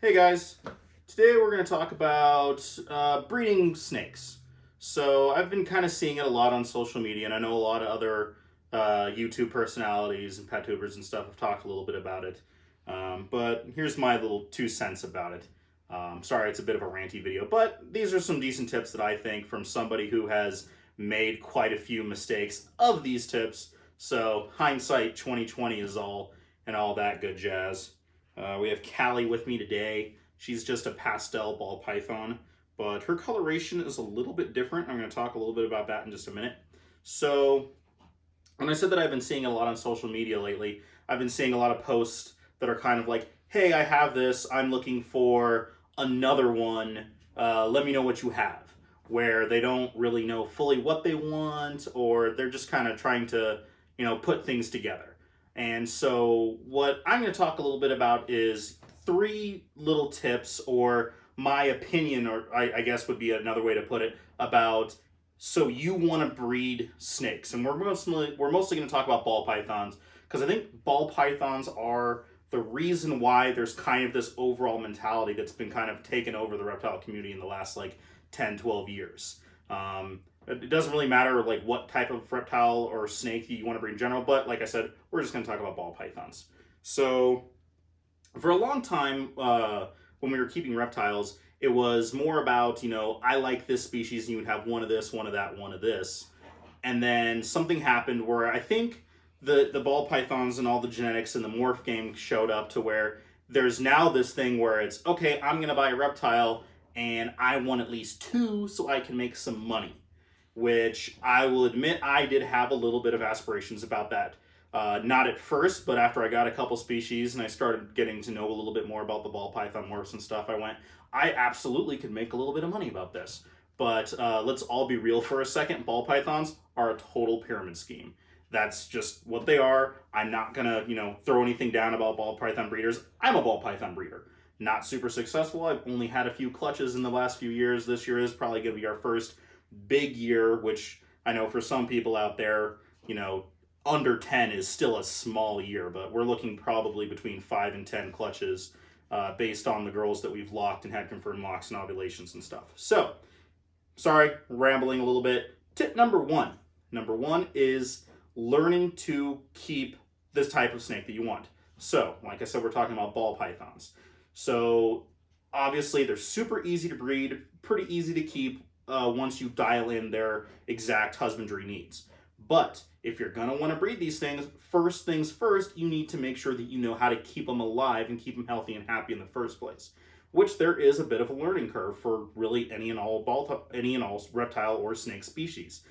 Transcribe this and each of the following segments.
Hey guys, today we're going to talk about breeding snakes. So I've been kind of seeing it a lot on social media, and I know a lot of other YouTube personalities and pet tubers and stuff have talked a little bit about it. But here's my little 2 cents about it. Sorry, it's a bit of a ranty video, but these are some decent tips that I think from somebody who has made quite a few mistakes of these tips. So hindsight 2020 is all and all that good jazz. We have Callie with me today. She's just a pastel ball python, but her coloration is a little bit different. I'm going to talk a little bit about that in just a minute. So, when I said that I've been seeing a lot on social media lately, I've been seeing a lot of posts that are kind of like, hey, I have this, I'm looking for another one, let me know what you have. Where they don't really know fully what they want, or they're just kind of trying to, put things together. And so, what I'm going to talk a little bit about is 3 little tips, or my opinion, or I guess would be another way to put it, about so you want to breed snakes. And we're mostly going to talk about ball pythons because I think ball pythons are the reason why there's kind of this overall mentality that's been kind of taken over the reptile community in the last like 10, 12 years. It doesn't really matter like what type of reptile or snake you want to breed in general, but like I said, we're just going to talk about ball pythons. So for a long time, when we were keeping reptiles, it was more about, I like this species, and you would have one of this, one of that, one of this. And then something happened where I think the ball pythons and all the genetics and the morph game showed up to where there's now this thing where it's, okay, I'm going to buy a reptile and I want at least 2 so I can make some money. Which I will admit I did have a little bit of aspirations about that. Not at first, but after I got a couple species and I started getting to know a little bit more about the ball python morphs and stuff, I went, I absolutely could make a little bit of money about this. But let's all be real for a second. Ball pythons are a total pyramid scheme. That's just what they are. I'm not gonna, throw anything down about ball python breeders. I'm a ball python breeder. Not super successful. I've only had a few clutches in the last few years. This year is probably gonna be our first big year, which I know for some people out there, under 10 is still a small year, but we're looking probably between 5 and 10 clutches based on the girls that we've locked and had confirmed locks and ovulations and stuff. So, sorry, rambling a little bit. Tip number 1. Number 1 is learning to keep this type of snake that you want. So, like I said, we're talking about ball pythons. So, obviously, they're super easy to breed, pretty easy to keep once you dial in their exact husbandry needs. But if you're going to want to breed these things first, you need to make sure that you know how to keep them alive and keep them healthy and happy in the first place. Which there is a bit of a learning curve for really any and all reptile or snake species.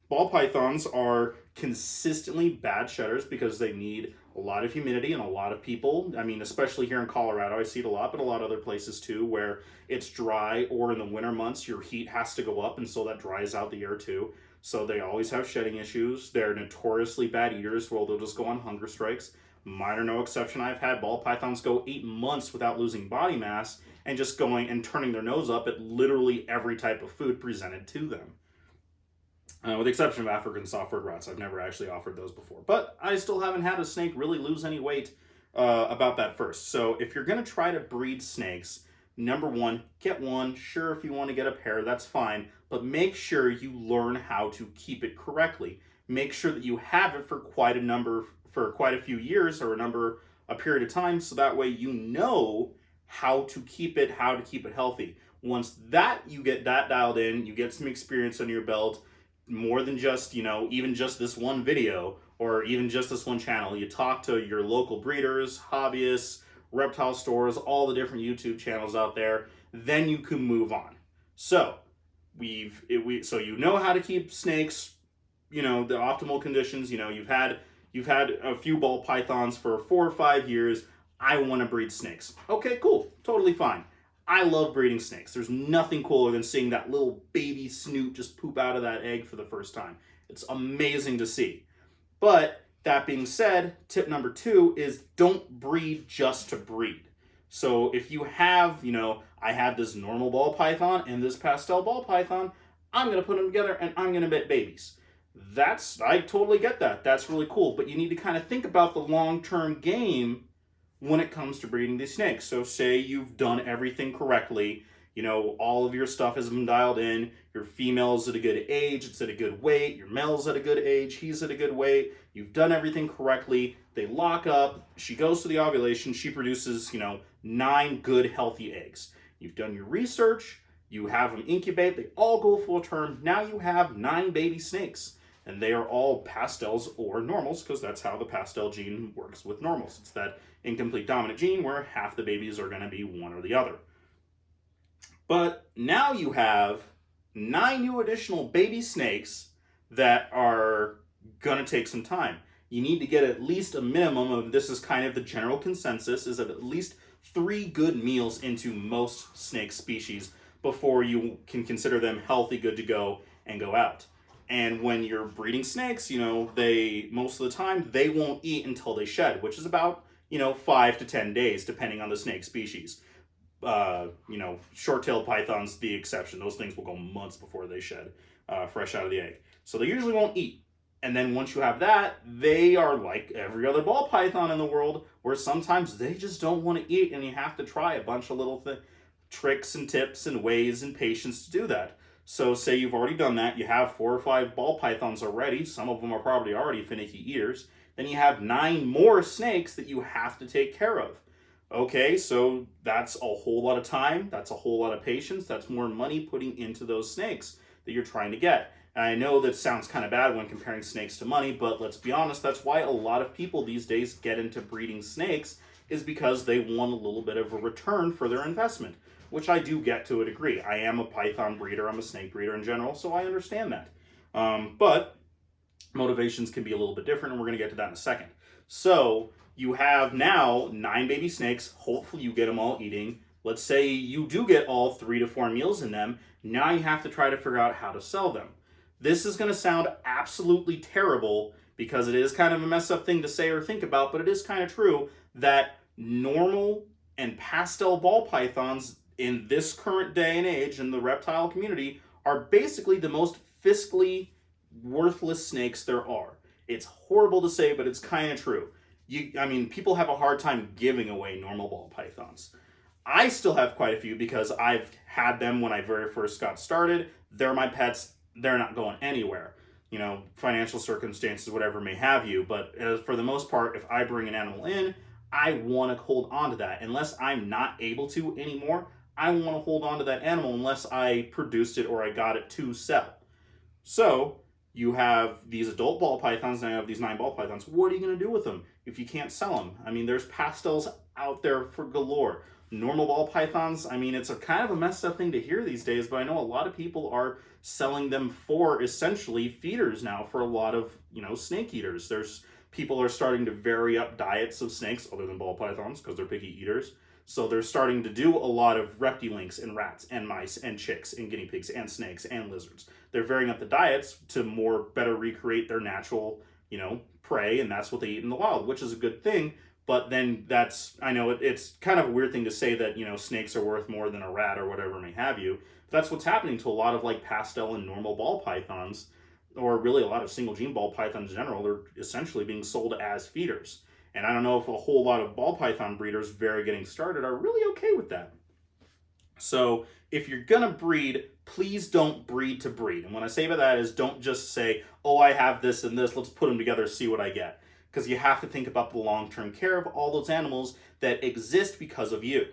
Ball pythons are consistently bad shedders because they need a lot of humidity and a lot of people. I mean, especially here in Colorado, I see it a lot, but a lot of other places too, where it's dry, or in the winter months, your heat has to go up, and so that dries out the air too. So they always have shedding issues. They're notoriously bad eaters, where they'll just go on hunger strikes. Mine are no exception. I've had ball pythons go 8 months without losing body mass and just going and turning their nose up at literally every type of food presented to them. With the exception of African soft-furred rats. I've never actually offered those before. But I still haven't had a snake really lose any weight about that first. So if you're going to try to breed snakes, number 1, get one. Sure, if you want to get a pair, that's fine. But make sure you learn how to keep it correctly. Make sure that you have it for quite a few years, or a period of time, so that way you know how to keep it healthy. Once you get that dialed in, you get some experience under your belt, more than just, even just this one video or even just this one channel. You talk to your local breeders, hobbyists, reptile stores, all the different YouTube channels out there, then you can move on. So, so you know how to keep snakes, the optimal conditions. You've had a few ball pythons for 4 or 5 years. I want to breed snakes. Okay, cool. Totally fine. I love breeding snakes. There's nothing cooler than seeing that little baby snoot just poop out of that egg for the first time. It's amazing to see. But that being said, tip number 2 is don't breed just to breed. So if you have, I have this normal ball python and this pastel ball python, I'm going to put them together and I'm going to bet babies. I totally get that. That's really cool. But you need to kind of think about the long-term game when it comes to breeding these snakes. So say you've done everything correctly, all of your stuff has been dialed in, your female's at a good age, it's at a good weight, your male's at a good age, he's at a good weight, you've done everything correctly, they lock up, she goes to the ovulation, she produces, 9 good healthy eggs. You've done your research, you have them incubate, they all go full term, now you have 9 baby snakes. And they are all pastels or normals, because that's how the pastel gene works with normals. It's that incomplete dominant gene where half the babies are going to be one or the other. But now you have 9 new additional baby snakes that are going to take some time. You need to get at least a minimum of, this is kind of the general consensus, is of at least 3 good meals into most snake species before you can consider them healthy, good to go, and go out. And when you're breeding snakes, they, most of the time, they won't eat until they shed, which is about, 5 to 10 days, depending on the snake species. Short-tailed pythons, the exception. Those things will go months before they shed, fresh out of the egg. So they usually won't eat. And then once you have that, they are like every other ball python in the world, where sometimes they just don't want to eat, and you have to try a bunch of little tricks and tips and ways and patience to do that. So say you've already done that, you have 4 or 5 ball pythons already, some of them are probably already finicky eaters, then you have 9 more snakes that you have to take care of. Okay, so that's a whole lot of time, that's a whole lot of patience, that's more money putting into those snakes that you're trying to get. And I know that sounds kind of bad when comparing snakes to money, but let's be honest, that's why a lot of people these days get into breeding snakes, is because they want a little bit of a return for their investment. Which I do get to a degree. I am a python breeder, I'm a snake breeder in general, so I understand that. But motivations can be a little bit different, and we're going to get to that in a second. So you have now 9 baby snakes, hopefully you get them all eating. Let's say you do get all 3 to 4 meals in them, now you have to try to figure out how to sell them. This is going to sound absolutely terrible, because it is kind of a messed up thing to say or think about, but it is kind of true that normal and pastel ball pythons in this current day and age in the reptile community are basically the most fiscally worthless snakes there are. It's horrible to say, but it's kind of true. People have a hard time giving away normal ball pythons. I still have quite a few because I've had them when I very first got started. They're my pets. They're not going anywhere. Financial circumstances, whatever may have you. But for the most part, if I bring an animal in, I want to hold on to that. Unless I'm not able to anymore, I want to hold on to that animal unless I produced it or I got it to sell. So you have these adult ball pythons, and I have these 9 ball pythons. What are you going to do with them if you can't sell them? There's pastels out there for galore. Normal ball pythons, it's a kind of a messed up thing to hear these days, but I know a lot of people are selling them for essentially feeders now for a lot of, snake eaters. People are starting to vary up diets of snakes other than ball pythons because they're picky eaters. So they're starting to do a lot of reptilinks and rats and mice and chicks and guinea pigs and snakes and lizards. They're varying up the diets to better recreate their natural, prey, and that's what they eat in the wild, which is a good thing. But then I know it's kind of a weird thing to say that, snakes are worth more than a rat or whatever may have you. But that's what's happening to a lot of like pastel and normal ball pythons, or really a lot of single gene ball pythons in general. They're essentially being sold as feeders. And I don't know if a whole lot of ball python breeders very getting started are really okay with that. So if you're going to breed, please don't breed to breed. And what I say by that is don't just say, oh, I have this and this, let's put them together, see what I get. Because you have to think about the long-term care of all those animals that exist because of you.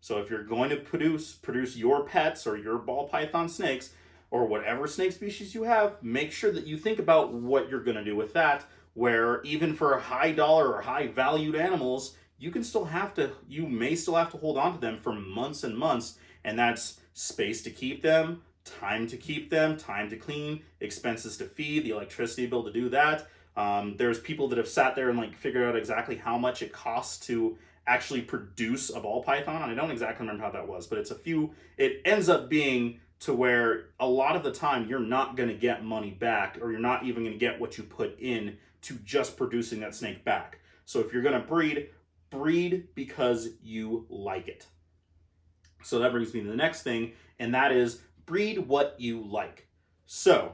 So if you're going to produce your pets or your ball python snakes, or whatever snake species you have, make sure that you think about what you're going to do with that, where even for high dollar or high valued animals, you may still have to hold on to them for months and months, and that's space to keep them, time to keep them, time to clean, expenses to feed, the electricity bill to do that. There's people that have sat there and figured out exactly how much it costs to actually produce a ball python, and I don't exactly remember how that was, but it ends up being to where a lot of the time you're not going to get money back, or you're not even going to get what you put in to just producing that snake back. So if you're going to breed because you like it. So that brings me to the next thing, and that is breed what you like. So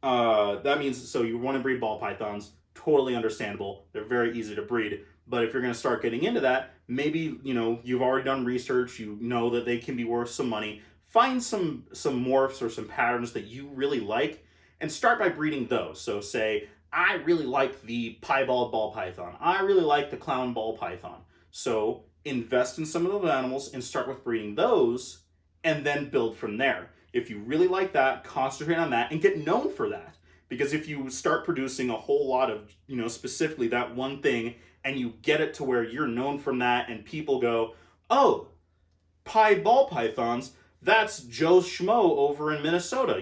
that means, so you want to breed ball pythons, totally understandable. They're very easy to breed. But if you're going to start getting into that, maybe, you've already done research, you know that they can be worth some money. Find some morphs or some patterns that you really like and start by breeding those. So say, I really like the piebald ball python. I really like the clown ball python. So invest in some of those animals and start with breeding those and then build from there. If you really like that, concentrate on that and get known for that. Because if you start producing a whole lot of, specifically that one thing, and you get it to where you're known from that, and people go, oh, ball pythons, that's Joe Schmo over in Minnesota.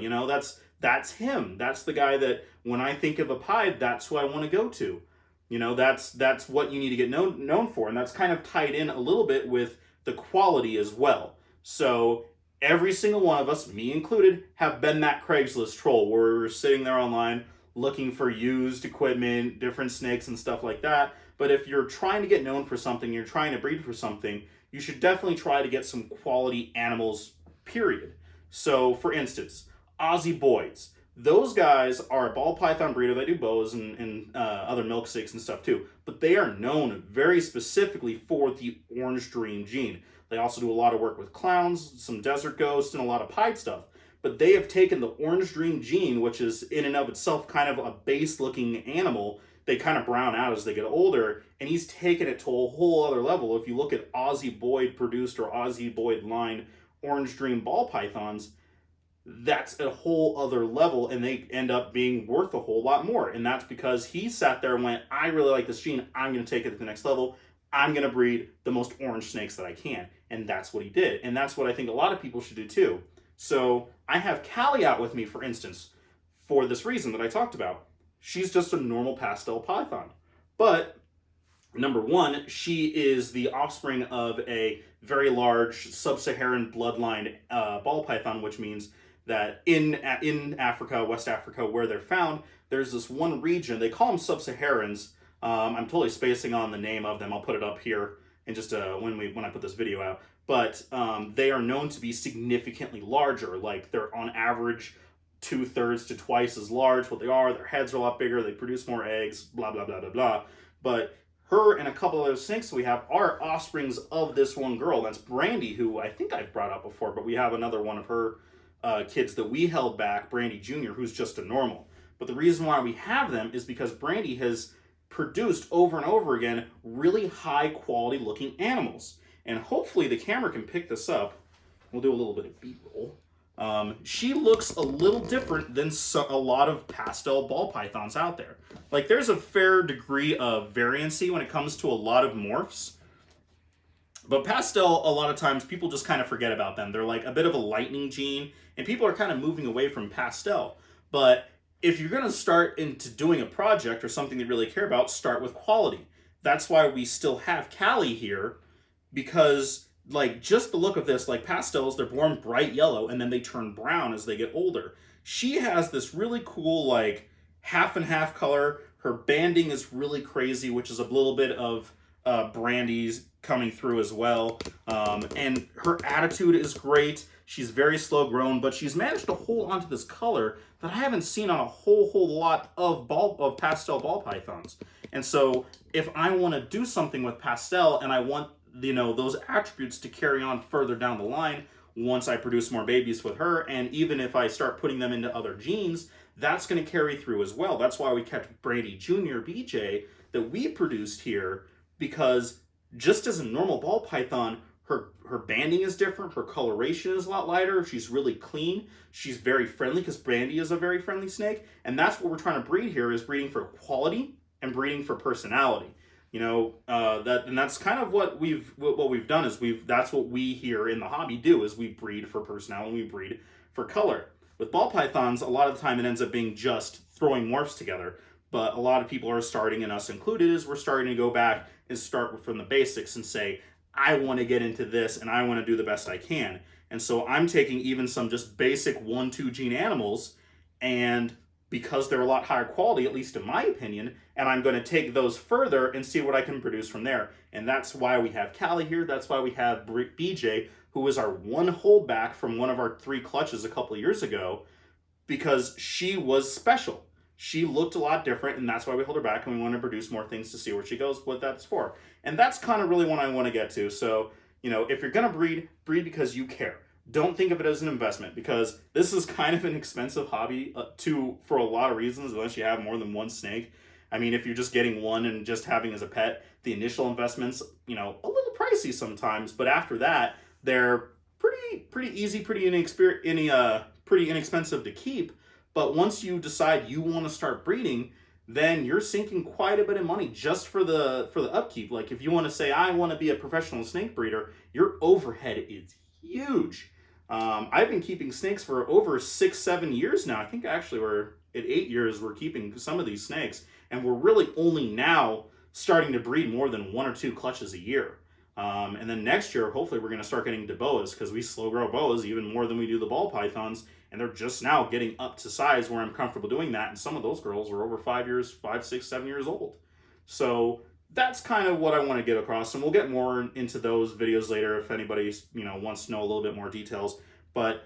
That's him. That's the guy that when I think of a pie, that's who I want to go to. That's what you need to get known for, and that's kind of tied in a little bit with the quality as well. So every single one of us, me included, have been that Craigslist troll where we're sitting there online looking for used equipment, different snakes and stuff like that. But if you're trying to get known for something, you're trying to breed for something, you should definitely try to get some quality animals, period. So for instance, Aussie Boyds. Those guys are a ball python breeder. They do bows and other milk snakes and stuff too. But they are known very specifically for the orange dream gene. They also do a lot of work with clowns, some desert ghosts, and a lot of pied stuff. But they have taken the orange dream gene, which is in and of itself kind of a base looking animal. They kind of brown out as they get older, and he's taken it to a whole other level. If you look at Aussie Boyd produced or Aussie Boyd line orange dream ball pythons, that's a whole other level, and they end up being worth a whole lot more. And that's because he sat there and went, I really like this gene, I'm going to take it to the next level. I'm going to breed the most orange snakes that I can. And that's what he did. And that's what I think a lot of people should do too. So I have Callie out with me, for instance, for this reason that I talked about. She's just a normal pastel python. But number one, she is the offspring of a very large sub-Saharan bloodline ball python, which means that in Africa, West Africa, where they're found, there's this one region, they call them sub-Saharans. I'm totally spacing on the name of them. I'll put it up here in just when I put this video out. But they are known to be significantly larger. Like they're on average 2/3 to twice as large what they are. Their heads are a lot bigger. They produce more eggs, blah, blah, blah, blah, blah. But her and a couple of other snakes we have are offsprings of this one girl. That's Brandy, who I think I've brought up before, but we have another one of her kids that we held back, Brandy Jr., who's just a normal. But the reason why we have them is because Brandy has produced over and over again really high quality looking animals. And hopefully the camera can pick this up. We'll do a little bit of B-roll. She looks a little different than a lot of pastel ball pythons out there. Like there's a fair degree of variancy when it comes to a lot of morphs. But pastel, a lot of times people just kind of forget about them. They're like a bit of a lightning gene, and people are kind of moving away from pastel. But if you're going to start into doing a project or something they really care about, start with quality. That's why we still have Callie here, because like just the look of this, like pastels, they're born bright yellow and then they turn brown as they get older. She has this really cool like half and half color. Her banding is really crazy, which is a little bit of Brandy's coming through as well. And her attitude is great. She's very slow grown, but she's managed to hold onto this color that I haven't seen on a whole lot of pastel ball pythons. And so if I want to do something with pastel and I want those attributes to carry on further down the line once I produce more babies with her, and even if I start putting them into other genes, that's going to carry through as well. That's why we kept Brady Jr. BJ that we produced here, because just as a normal ball python, her banding is different, her coloration is a lot lighter, she's really clean, she's very friendly because Brandy is a very friendly snake, and that's what we're trying to breed here, is breeding for quality and breeding for personality. That's kind of what we've done is that's what we here in the hobby do, is we breed for personality, we breed for color. With ball pythons, a lot of the time it ends up being just throwing morphs together, but a lot of people are starting, and us included, is we're starting to go back and start from the basics and say, I want to get into this and I want to do the best I can. And so I'm taking even some just basic 1-2 gene animals, and because they're a lot higher quality, at least in my opinion, and I'm going to take those further and see what I can produce from there. And that's why we have Callie here. That's why we have BJ, who was our one holdback from one of our 3 clutches a couple of years ago, because she was special. she looked a lot different, and that's why we hold her back, and we want to produce more things to see where she goes, what that's for. And that's kind of really what I want to get to. So, if you're going to breed because you care. Don't think of it as an investment, because this is kind of an expensive hobby for a lot of reasons, unless you have more than one snake. I mean, if you're just getting one and just having as a pet, the initial investments, a little pricey sometimes, but after that, they're pretty easy, pretty inexpensive to keep. But once you decide you want to start breeding, then you're sinking quite a bit of money just for the upkeep. Like if you want to say, I want to be a professional snake breeder, your overhead is huge. I've been keeping snakes for over 6-7 years now. I think actually we're at 8 years we're keeping some of these snakes, and we're really only now starting to breed more than 1 or 2 clutches a year. And then next year, hopefully, we're going to start getting to boas, because we slow grow boas even more than we do the ball pythons, and they're just now getting up to size where I'm comfortable doing that. And some of those girls are over 5 years, 5, 6, 7 years old. So that's kind of what I want to get across, and we'll get more into those videos later if anybody wants to know a little bit more details. But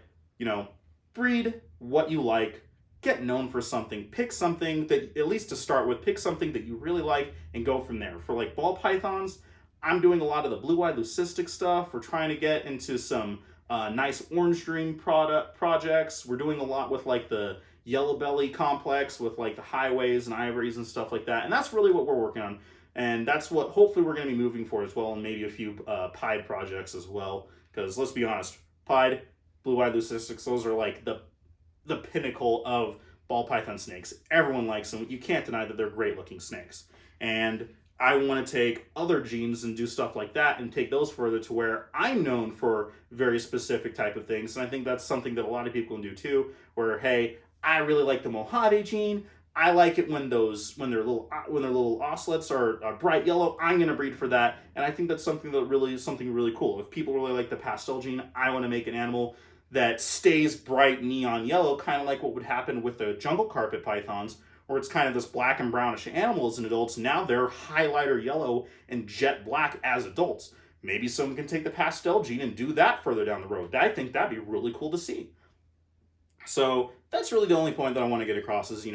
breed what you like. Get known for something. Pick something that, at least to start with, pick something that you really like and go from there. For like ball pythons, I'm doing a lot of the blue-eyed leucistic stuff. We're trying to get into some nice orange dream projects. We're doing a lot with like the yellow belly complex with like the highways and ivories and stuff like that. And that's really what we're working on. And that's what hopefully we're going to be moving for as well, and maybe a few pied projects as well. Because let's be honest, pied, blue-eyed leucistics, those are like the pinnacle of ball python snakes. Everyone likes them. You can't deny that they're great-looking snakes. And I want to take other genes and do stuff like that and take those further to where I'm known for very specific type of things. And I think that's something that a lot of people can do too, where, hey, I really like the Mojave gene. I like it when their little ocelots are bright yellow. I'm going to breed for that. And I think that's something really cool. If people really like the pastel gene, I want to make an animal that stays bright neon yellow, kind of like what would happen with the jungle carpet pythons, where it's kind of this black and brownish animal as an adult. Now they're highlighter yellow and jet black as adults. Maybe someone can take the pastel gene and do that further down the road. I think that'd be really cool to see. So that's really the only point that I want to get across is,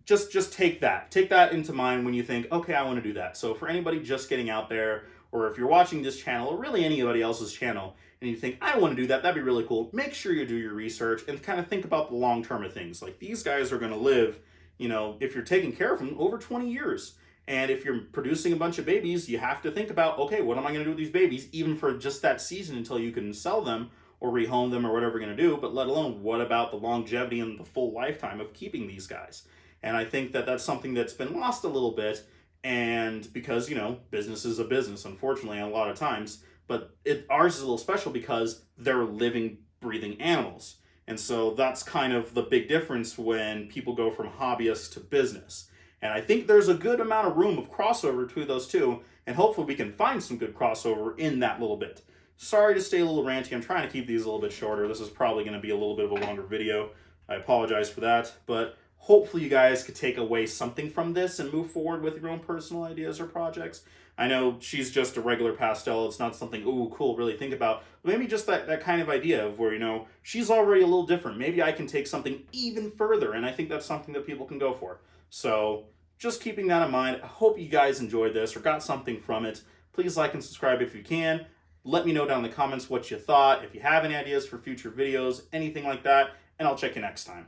just take that into mind when you think, okay, I want to do that. So for anybody just getting out there, or if you're watching this channel or really anybody else's channel and you think, I want to do that, that'd be really cool, make sure you do your research and kind of think about the long term of things. Like, these guys are going to live, if you're taking care of them, over 20 years. And if you're producing a bunch of babies, you have to think about, okay, what am I going to do with these babies, even for just that season until you can sell them or rehome them or whatever you're going to do, but let alone what about the longevity and the full lifetime of keeping these guys. And I think that that's something that's been lost a little bit, and because, business is a business, unfortunately, a lot of times, but ours is a little special because they're living, breathing animals. And so that's kind of the big difference when people go from hobbyist to business. And I think there's a good amount of room of crossover between those two, and hopefully we can find some good crossover in that little bit. Sorry to stay a little ranty. I'm trying to keep these a little bit shorter. This is probably going to be a little bit of a longer video. I apologize for that, but hopefully you guys could take away something from this and move forward with your own personal ideas or projects. I know she's just a regular pastel. It's not something, ooh, cool, really think about. But maybe just that kind of idea of where, she's already a little different. Maybe I can take something even further, and I think that's something that people can go for. So just keeping that in mind, I hope you guys enjoyed this or got something from it. Please like and subscribe if you can. Let me know down in the comments what you thought, if you have any ideas for future videos, anything like that, and I'll check you next time.